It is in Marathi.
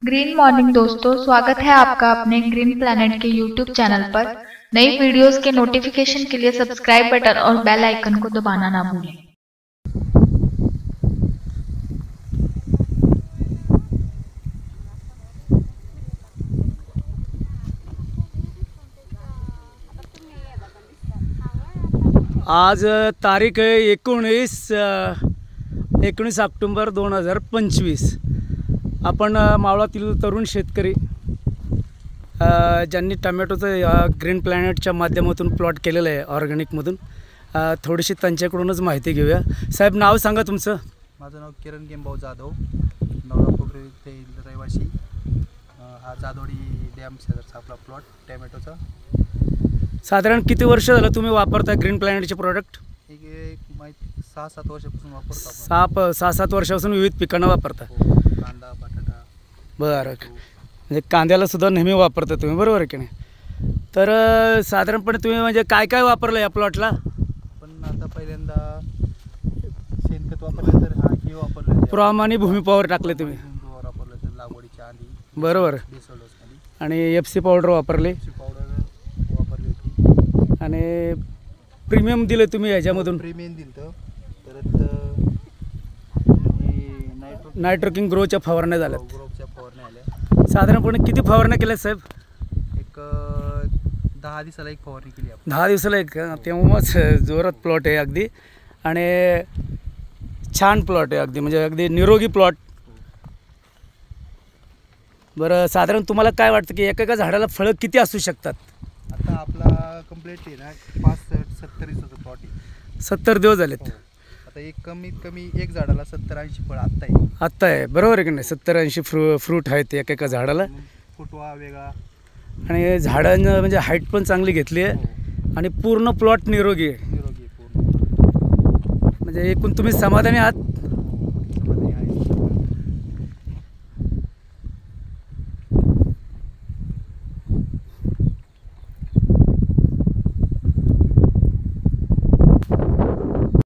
ग्रीन मॉर्निंग दोस्तों, स्वागत है आपका अपने ग्रीन प्लैनेट के यूट्यूब चैनल पर। नई वीडियोस के नोटिफिकेशन के लिए सब्सक्राइब बटन और बेल आइकन को दबाना ना भूलें। आज तारीख आहे 19 ऑक्टोबर 2025। आपण मावळातील तरुण शेतकरी ज्यांनी टमॅटोचं ग्रीन प्लॅनेटच्या माध्यमातून प्लॉट केलेलं आहे ऑर्गॅनिकमधून, थोडीशी त्यांच्याकडूनच माहिती घेऊया। साहेब, नाव सांगा तुमचं? माझं नाव किरण गेमभाऊ जाधव, नवरापूर येथील रहिवासी। हा जाधवडी डॅम शेजारचा आपला प्लॉट टमॅटोचा। साधारण किती वर्ष झालं तुम्ही वापरता ग्रीन प्लॅनेटचे प्रोडक्ट? एक 6-7 वर्षापासून वापरतो आपण। 6-7 वर्षापासून विविध पिकांना वापरता? कांदा, बटाटा। बरं, म्हणजे कांद्याला सुद्धा नेहमी वापरता तुम्ही, बरोबर आहे की नाही? तर साधारणपणे तुम्ही म्हणजे काय काय वापरलं या प्लॉटला? पण आता पहिल्यांदा शेणखत वापरलं, तर हा हे वापरलं, प्रॉम आणि भूमी पॉवर टाकले तुम्ही, वापरलं तर लागवडीच्या आधी, बरोबर। आणि FC पावडर वापरले वापरली होती, आणि प्रीमियम दिले तुम्ही ह्याच्यामधून? प्रीमियम दिलं, परत नायट्रोकिंग ग्रोच्या फवारण्या झाल्यात। ग्रोच्या फवारण्या आल्या। साधारणपणे किती फवारण्या केल्या साहेब? एक 10 दिवसाला एक फवारणी केली आपण। 10 दिवसाला एक? तेव्हाच जोरात प्लॉट आहे अगदी, आणि छान प्लॉट आहे अगदी, म्हणजे अगदी निरोगी प्लॉट। बरं, साधारण तुम्हाला काय वाटतं की एका झाडाला फळं किती असू शकतात? आता आपला कंप्लीट आहे ना 65-70 दिवसाचा प्लॉट आहे। 70 दिवस झालेत। आता एक कमीत कमी एक झाडाला 70-80 फळ आत्ता आहे, बरोबर आहे की नाही? 70-80 फ्रूट आहेत एका झाडाला। फुटवा वेगळा, आणि झाडांना म्हणजे हाईट पण चांगली घेतली आहे, आणि पूर्ण प्लॉट निरोगी आहे, निरोगी पूर्ण। म्हणजे एकूण तुम्ही समाधानी आहात?